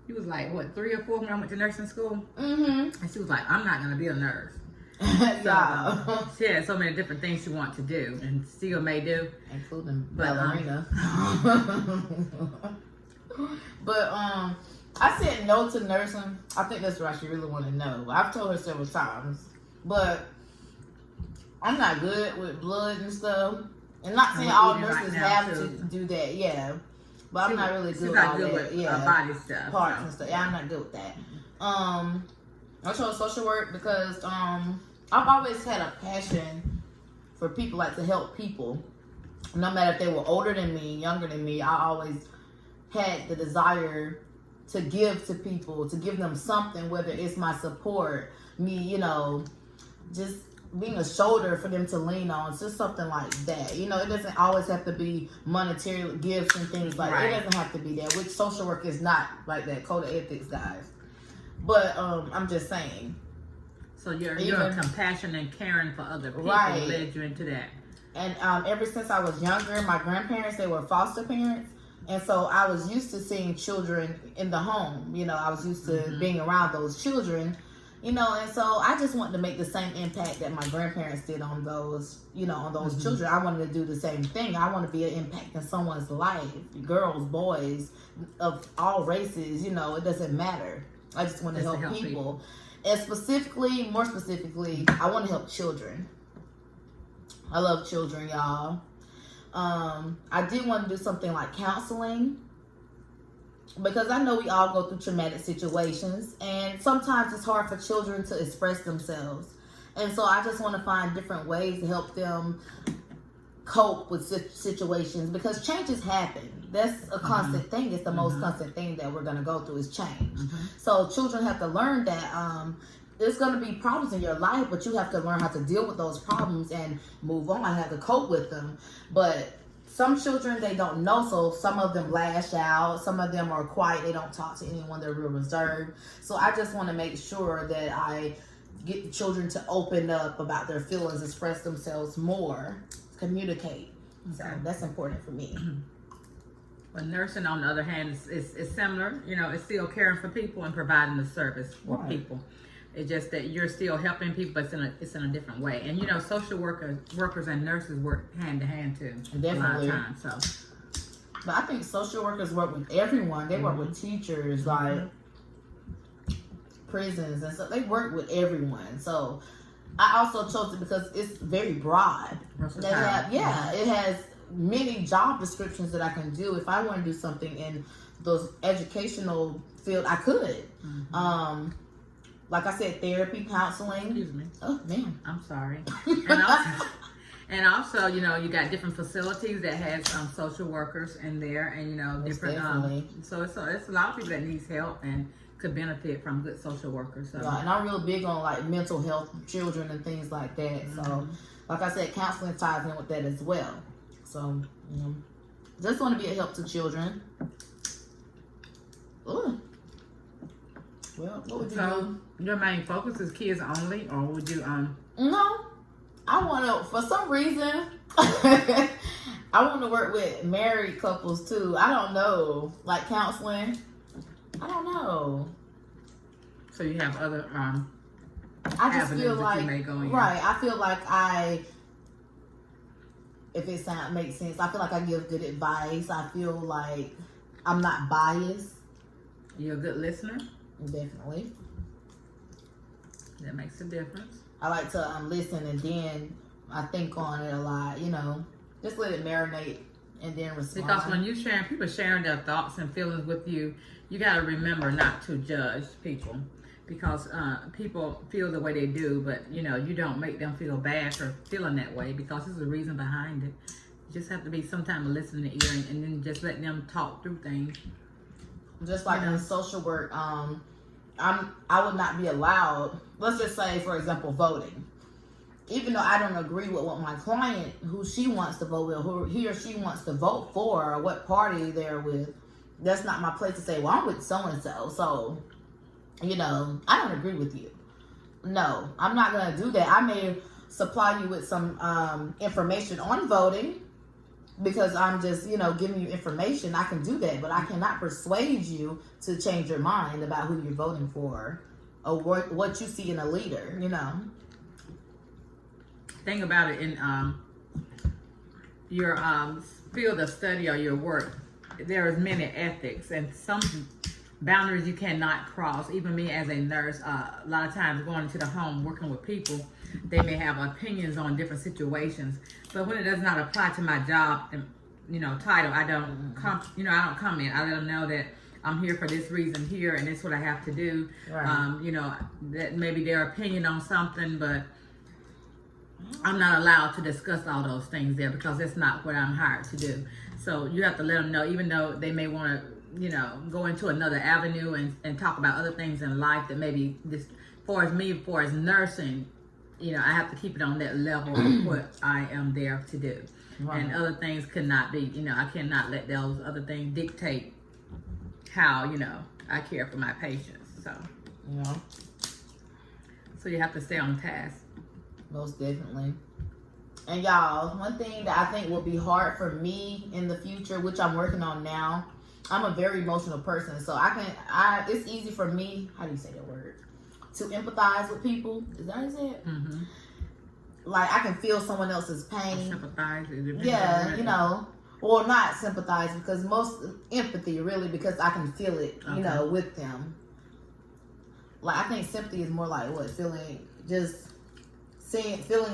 you was like what 3 or 4 when I went to nursing school, and she was like, I'm not gonna be a nurse. So, she had so many different things she wanted to do and still may do, including ballerina. But I said no to nursing. I think that's what she really wanted to know. I've told her several times, but I'm not good with blood and stuff. And not saying all nurses have to do that, yeah. But I'm not really good with all that. Yeah, body stuff, parts and stuff. Yeah, I'm not good with that. I chose social work because I've always had a passion for people, like to help people. No matter if they were older than me, younger than me, I always had the desire to give to people, to give them something, whether it's my support, me, you know, just being a shoulder for them to lean on, just something like that. You know, it doesn't always have to be monetary gifts and things like that. It doesn't have to be that, which social work is not like that, code of ethics, guys. But I'm just saying. So your compassion and caring for other people led you into that. And ever since I was younger, my grandparents, they were foster parents. And so I was used to seeing children in the home. You know, I was used to being around those children. You know, and so I just wanted to make the same impact that my grandparents did on those, you know, on those children. I wanted to do the same thing. I want to be an impact in someone's life. Girls, boys, of all races, you know, it doesn't matter. I just want to help people. And more specifically, I want to help children. I love children, y'all. I did want to do something like counseling, because I know we all go through traumatic situations, and sometimes it's hard for children to express themselves. And so I just want to find different ways to help them cope with situations, because changes happen. That's a constant thing. It's the most constant thing that we're going to go through is change. So children have to learn that there's going to be problems in your life, but you have to learn how to deal with those problems and move on. I have to cope with them. But some children, they don't know, so some of them lash out. Some of them are quiet. They don't talk to anyone. They're real reserved. So I just want to make sure that I get the children to open up about their feelings, express themselves more, communicate. So that's important for me. But nursing, on the other hand, is similar. You know, it's still caring for people and providing the service for people. It's just that you're still helping people, but it's in a different way. And you know, social workers and nurses work hand to hand too. Definitely. A lot of times. So, but I think social workers work with everyone. They work with teachers, like prisons, and so they work with everyone. So I also chose it because it's very broad. They have, it has many job descriptions that I can do. If I want to do something in those educational field, I could. Like I said, therapy, counseling. Excuse me. Oh, man. I'm sorry. And also, you know, you got different facilities that has social workers in there, and you know, different. So it's a lot of people that needs help and could benefit from good social workers. So. Yeah, and I'm real big on like mental health, children, and things like that. So, like I said, counseling ties in with that as well. So, you know, just want to be a help to children. Ooh. Well, what would you do? Your main focus is kids only, or would you No, I want to. For some reason, I want to work with married couples too. I don't know, like counseling. I don't know. So you have other I just feel like you may go in. Right. I feel like if it makes sense, I feel like I give good advice. I feel like I'm not biased. You're a good listener. Definitely. That makes a difference. I like to listen, and then I think on it a lot, you know. Just let it marinate and then respond. Because when people sharing their thoughts and feelings with you, you got to remember not to judge people. because people feel the way they do, but you know, you don't make them feel bad for feeling that way because there's a reason behind it. You just have to be sometimes a listening ear and then just let them talk through things. Just like in social work, I would not be allowed, let's just say, for example, voting. Even though I don't agree with what my client, who she wants to vote with, who he or she wants to vote for, or what party they're with, that's not my place to say, well, I'm with so-and-so, so, you know, I don't agree with you. No, I'm not going to do that. I may supply you with some information on voting because I'm just, you know, giving you information. I can do that, but I cannot persuade you to change your mind about who you're voting for or what you see in a leader, you know. Thing about it, in your field of study or your work, there is many ethics and some boundaries you cannot cross. Even me as a nurse, a lot of times going into the home, working with people, they may have opinions on different situations, but when it does not apply to my job and, you know, title, I don't I don't comment. I let them know that I'm here for this reason here and this is what I have to do. Right. You know, that maybe their opinion on something, but I'm not allowed to discuss all those things there because that's not what I'm hired to do. So you have to let them know, even though they may want to, you know, go into another avenue and talk about other things in life that maybe this, for as nursing, you know, I have to keep it on that level of what I am there to do. Right. And other things cannot be, you know, I cannot let those other things dictate how, you know, I care for my patients. So, yeah. So you have to stay on task. Most definitely. And y'all, one thing that I think will be hard for me in the future, which I'm working on now, I'm a very emotional person. So it's easy for me, how do you say that word? To empathize with people. Is that it? Mm-hmm. Like I can feel someone else's pain. Sympathize. Yeah, you know. Or not sympathize, because most empathy really, because I can feel it, you know, with them. Like I think sympathy is more like what? Feeling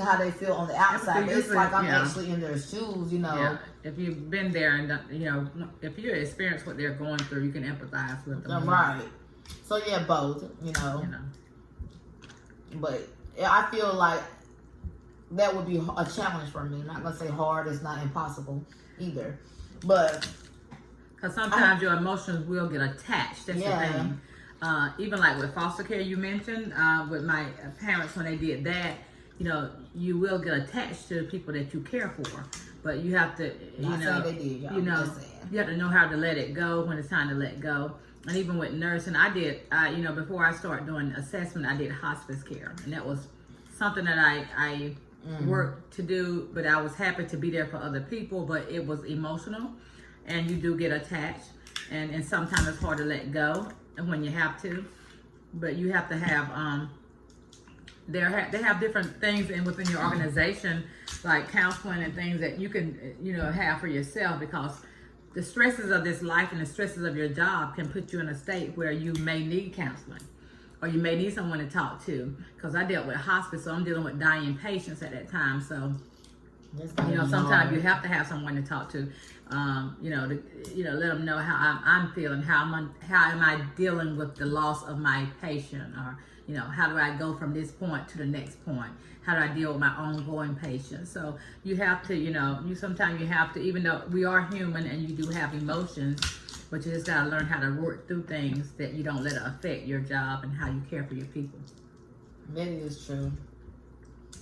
how they feel on the outside. It's like I'm actually in their shoes, you know. Yeah. If you've been there and, you know, if you experience what they're going through, you can empathize with them. Right. So, yeah, both, you know. But I feel like that would be a challenge for me. I'm not going to say hard. It's not impossible either. But. Because sometimes your emotions will get attached. That's the thing. Even like with foster care you mentioned, with my parents when they did that, you know, you will get attached to the people that you care for, but you have to, you have to know how to let it go when it's time to let go. And even with nursing, you know, before I started doing assessment, I did hospice care, and that was something that I worked to do, but I was happy to be there for other people, but it was emotional, and you do get attached, and sometimes it's hard to let go when you have to, but you have to have, they have different things within your organization, like counseling and things that you can, you know, have for yourself, because the stresses of this life and the stresses of your job can put you in a state where you may need counseling or you may need someone to talk to. Because I dealt with hospice, so I'm dealing with dying patients at that time. So, you know, sometimes you have to have someone to talk to, you know, let them know how I'm feeling, how am I dealing with the loss of my patient, or, you know, how do I go from this point to the next point? How do I deal with my ongoing patients? So you have to, you know, sometimes you have to, even though we are human and you do have emotions, but you just got to learn how to work through things that you don't let it affect your job and how you care for your people. That is true.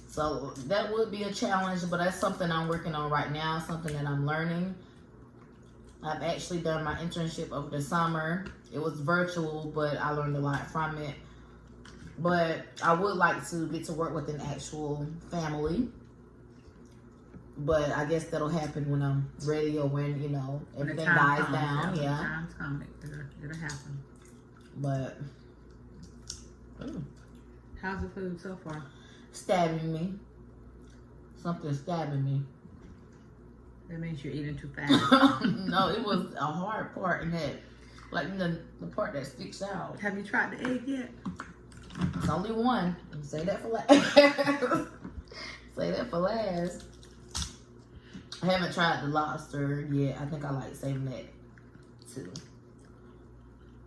So that would be a challenge, but that's something I'm working on right now, something that I'm learning. I've actually done my internship over the summer. It was virtual, but I learned a lot from it. But I would like to get to work with an actual family. But I guess that'll happen when I'm ready, or when, you know, everything dies down. Yeah. Time's coming. It'll happen. But how's the food so far? Stabbing me. Something stabbing me. That means you're eating too fast. No, it was a hard part in that, like the part that sticks out. Have you tried the egg yet? It's only one. Say that for last. Say that for last. I haven't tried the lobster yet. I think I like saving that too.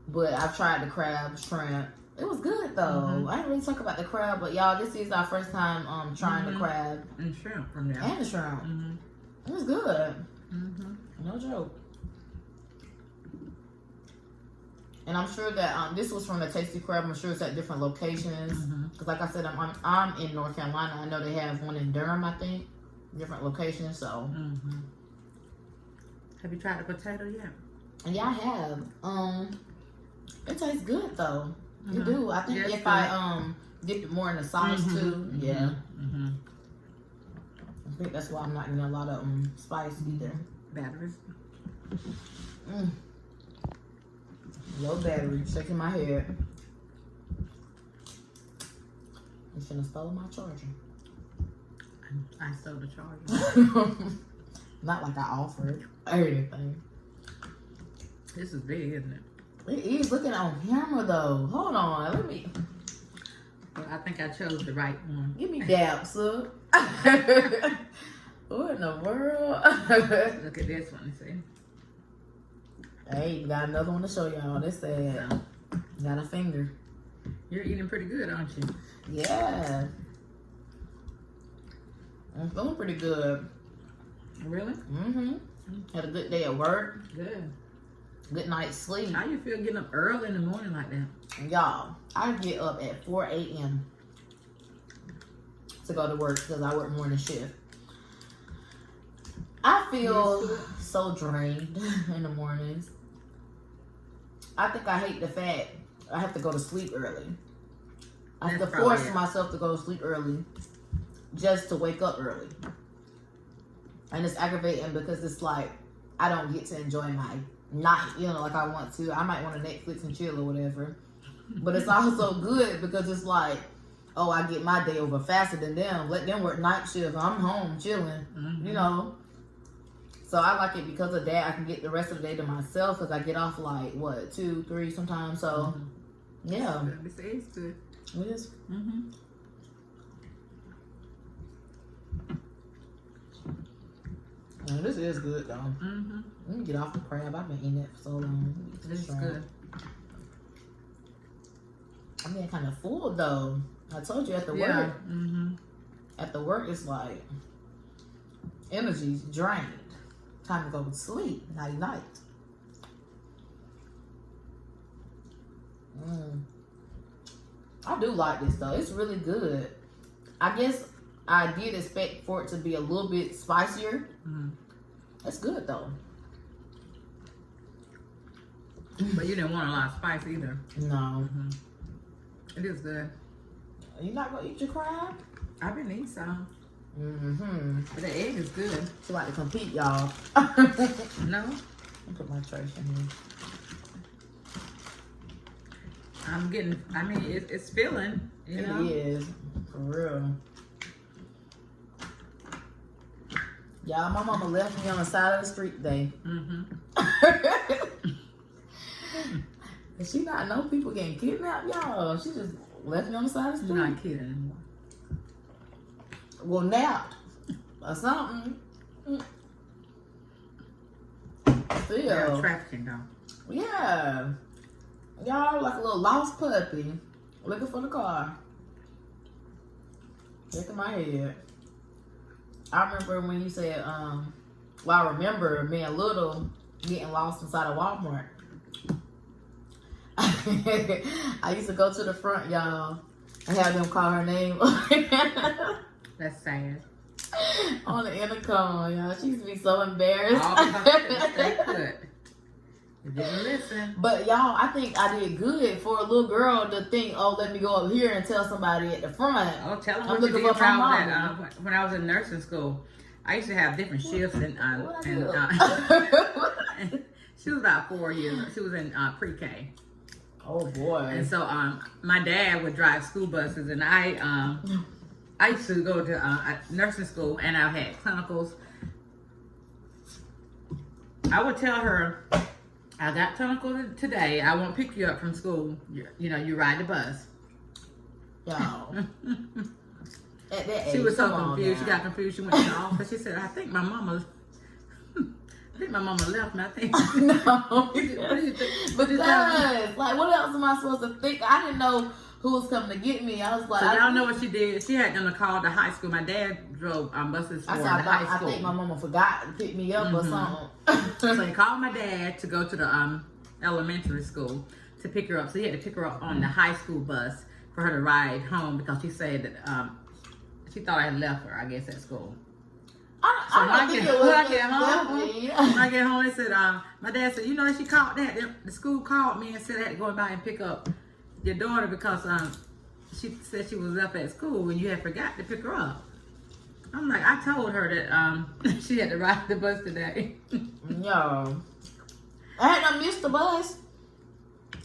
But I've tried the crab, shrimp, It was good though. Mhm. I didn't really talk about the crab, but y'all, this is our first time trying the crab And shrimp from there. and the shrimp. Mm-hmm. It was good. Mm-hmm. No joke. And I'm sure that this was from the Tasty Crab. I'm sure it's at different locations. Mhm. Cause like I said, I'm in North Carolina. I know they have one in Durham. I think different locations. So Mm-hmm. Have you tried the potato yet? and yeah, I have. It tastes good though. It Mhm. do. I think Yeah, it's if I dip it more in the sauce Mhm. too. Yeah. Mm-hmm. I think that's why I'm not getting a lot of spice either. Batteries. Mm. Low battery, shaking my head. You shouldn't have stolen my charger. I stole the charger. Not like I offered or anything. This is big, isn't it? It is looking on camera though. Hold on, let me Well, I think I chose the right one. give me dabs, sir. What in the world? Look at this one, see? Hey, we got another one to show y'all. This said, So, got a finger. you're eating pretty good, aren't you? Yeah. I'm feeling pretty good. Really? Mm-hmm. Had a good day at work. Good. Good night's sleep. How you feel getting up early in the morning like that? Y'all, I get up at 4 a.m. to go to work because I work morning shift. I feel so drained in the mornings. I think I hate the fact I have to go to sleep early. I have to That's probably force it. myself to go to sleep early just to wake up early. And it's aggravating because it's like I don't get to enjoy my night, like I want to. I might want to Netflix and chill or whatever. But it's also good because it's like, oh, I get my day over faster than them. Let them work night shift. I'm home chilling, Mm-hmm. So I like it because of that. I can get the rest of the day to myself because I get off like, 2, 3 sometimes. So, yeah. It's good. It is. Mm-hmm. This is good, though. Mm-hmm. Let me get off the crab. I've been eating it for so long. This is good. I'm getting kind of full, though. I told you at the Yeah. work. Mm-hmm. At the work, it's like energy's drained. Time to go to sleep. Night night. I do like this though. It's really good. I guess I did expect for it to be a little bit spicier. Mm-hmm. That's good though. But you didn't want a lot of spice either. No. Mm-hmm. It is good. You not gonna eat your crab? I've been eating some. Mm-hmm. But the egg is good. She like to compete, y'all. No? I'll put my trash in here. It's filling. You know? It is. For real. Y'all, my mama left me on the side of the street today. Mm-hmm. Does she not know people getting kidnapped, y'all? She just left me on the side of the You're street. not kidding anymore. Well, napped or something. They're Still. trafficking though. Yeah. Y'all like a little lost puppy looking for the car. Look at my head. I remember when you said, I remember being little, getting lost inside of Walmart. I used to go to the front, y'all, and have them call her name That's sad. on the intercom, y'all. She used to be so embarrassed. All because they could. You didn't listen. But y'all, I think I did good for a little girl to think, oh, let me go up here and tell somebody at the front. Oh, tell them I'm what you looking did for my when mama. when I was in nursing school. I used to have different shifts and What I do? she was about 4 years. She was in pre-K. Oh boy. And so my dad would drive school buses, and I used to go to nursing school, and I had clinicals. I would tell her, I got clinical today. I won't pick you up from school. You ride the bus. Y'all. At that age, She was so come on confused. now. She got confused. She went to the office. She said, I think my mama's I think my mama left me. I think. No. What do you think? Because, like, what else am I supposed to think? I didn't know who was coming to get me. I was like, So y'all know what she did? She had them to call the high school. My dad drove buses for the high I school. think my mama forgot to pick me up or something. So he called my dad to go to the elementary school to pick her up. So he had to pick her up on the high school bus for her to ride home because she said that she thought I had left her, I guess, at school. So when I get home, they said, my dad said, you know, she called that. The school called me and said I had to go by and pick up your daughter because she said she was left at school and you had forgot to pick her up. I'm like, I told her that she had to ride the bus today. Yo. I had not missed the bus.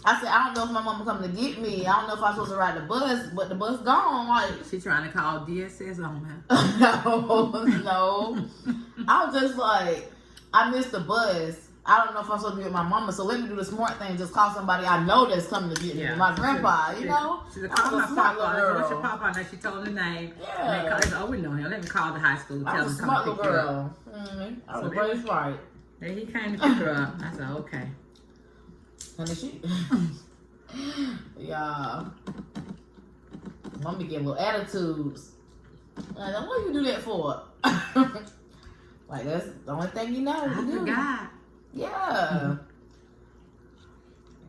I said, I don't know if my mama coming to get me. I don't know if I'm supposed to ride the bus, but the bus gone. Like, She's trying to call DSS on her. no. I was just like, I missed the bus. I don't know if I'm supposed to be with my mama, so let me do the smart thing. Just call somebody I know that's coming to get me. My grandpa, you know? She's a call my smart papa. little What's your girl. papa? And she told him the name. Yeah. And they called, oh, we know him. Let me call the high school. I Tell was a them smart to little come pick her up. girl. I So was they- very smart. Then he came to pick her up. I said, okay. And then she, yeah, mommy get little attitudes. Like, what you do that for? Like, that's the only thing you know. I to do. forgot. Yeah.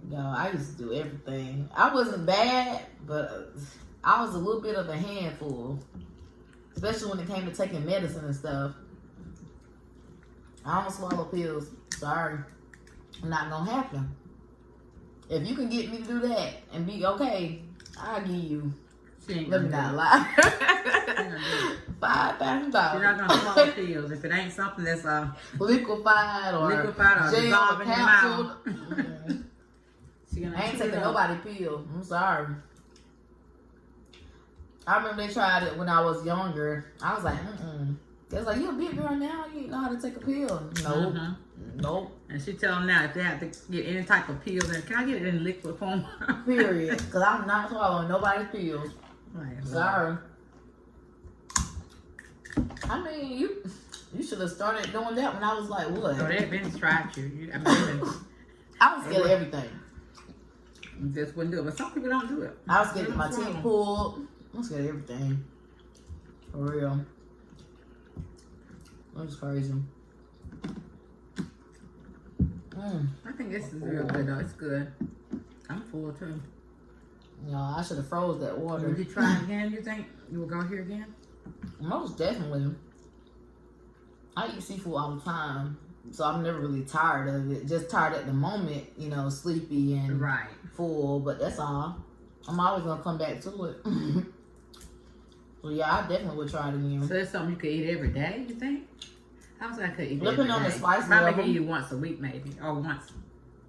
Yo, I used to do everything. I wasn't bad, but I was a little bit of a handful, especially when it came to taking medicine and stuff. I don't swallow pills. Sorry, not gonna happen. If you can get me to do that and be okay, I'll give you. She ain't Let me gonna do not it. lie. She ain't gonna do it. $5,000. She's not gonna swallow pills if it ain't something that's Liquefied or liquefied or gel dissolved or in your capsule. mouth. Mm. She gonna I ain't chew taking it up. nobody pill. I'm sorry. I remember they tried it when I was younger. I was like, They was like, you a big girl now, you know how to take a pill. Nope. Mhm. Nope. And she tell them now if they have to get any type of pills, then can I get it in liquid form? Period. Because I'm not swallowing nobody's pills. Like, Sorry. I mean, you should have started doing that when I was like, what? So they've been tried you. I mean, I was scared of everything. you just wouldn't do it. But some people don't do it. I was scared of my What's teeth wrong? pulled. I'm scared of everything. For real. That's crazy. I think this is real good though. It's good. I'm full too. You know, I should have froze that water. Would you try it again? You think you will go here again? Most definitely. I eat seafood all the time, so I'm never really tired of it. Just tired at the moment, you know, sleepy and Right. full, but that's all. I'm always gonna come back to it. So yeah, I definitely would try it again. So it's something you could eat every day. You think? I was like, I could eat it Depending every on the day. spice Probably level. could eat it once a week maybe, or once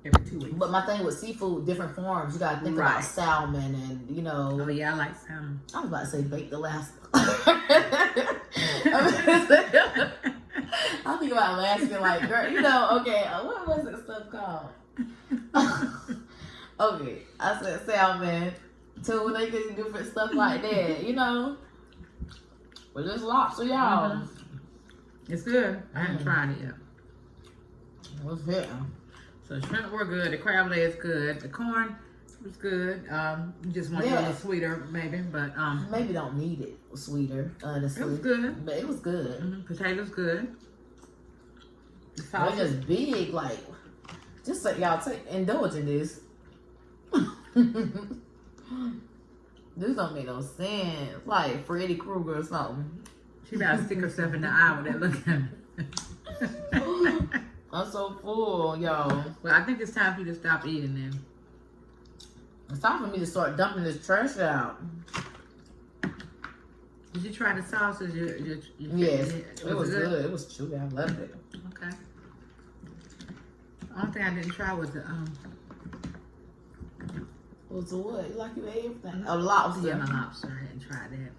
every 2 weeks. But my thing with seafood, different forms. You gotta think Right. about salmon and you know. Oh yeah, I like salmon. I was about to say baked Alaska. I'm thinking about Alaska, like, girl, you know, okay, what was that stuff called? Okay, I said salmon, tuna, different stuff like that, you know. But this lobster, y'all, It's good. I haven't tried it yet. what's hitting? So shrimp were good. The crab legs good. The corn was good. You just want it a Yeah. little sweeter maybe, but Maybe don't need it sweeter, honestly. it was good. But it was good. Potatoes good. The It was sausage. just big, like, just so y'all indulge in this. This don't make no sense. Like Freddy Krueger or something. She about to stick herself in the eye with that look at me. I'm so full, y'all. Well, I think it's time for you to stop eating then. It's time for me to start dumping this trash out. Did you try the sausage? Yes, it was good. It was chewy. I loved it. Okay. The only thing I didn't try was the Was the what? Like you ate everything? A lobster. yeah, my lobster. I hadn't tried that.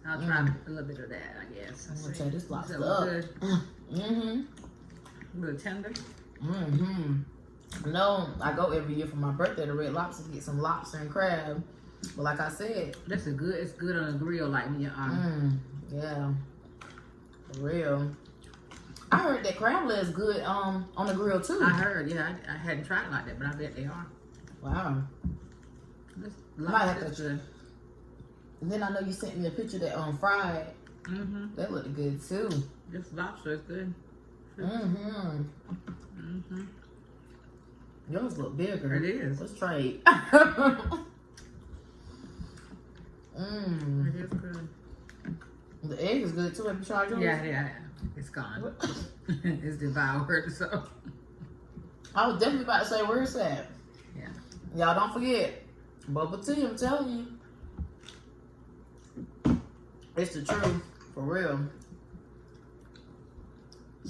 I'll try a little bit of that, I guess. I'm gonna try this Is lobster that up. good? Mm-hmm. A little tender. Mm-hmm. No, I go every year for my birthday to Red Lobster to get some lobster and crab. But like I said, That's a good. It's good on the grill, like when you're yeah, for real. I heard that crab leg is good on the grill too. I heard, yeah. I hadn't tried it like that, but I bet they are. Wow. This Might have lobster's to- good. And then I know you sent me a picture that fried. Mm-hmm. That looked good too. This lobster is good. Mm-hmm. Mm-hmm. Yours look bigger. It is. Let's trade. It is good. The egg is good too. Have you tried yours? Yeah. It's gone. It's devoured, so. I was definitely about to say, where's that? Yeah. Y'all don't forget. Bubble tea, I'm telling you. It's the truth. For real.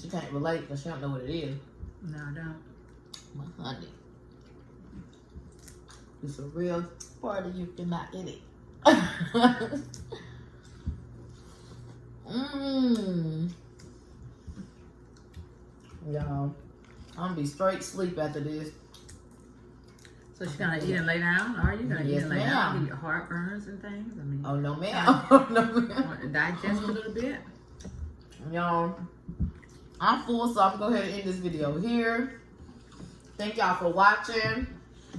She can't relate because she don't know what it is. No, I don't. My honey. It's a real party. You cannot get it. Y'all, I'm gonna be straight sleep after this. So she's gonna eat and lay down? Are you gonna eat Yes, and lay ma'am. down? Get heartburns and things? I mean, Oh no, ma'am. Oh, no, ma'am. want to digest a little bit? Y'all, I'm full, so I'm gonna go ahead and end this video here. Thank y'all for watching.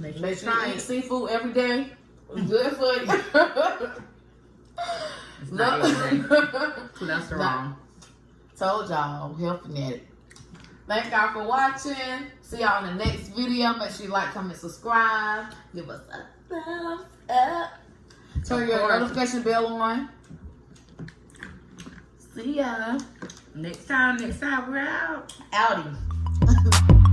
Make sure you eat seafood every day. It's good for you. It's not every day. Cholesterol. Told y'all, health fanatic. Thank y'all for watching. See y'all in the next video. Make sure you like, comment, subscribe. Give us a thumbs up. Turn your notification bell on. See ya. Next time we're out. Outie.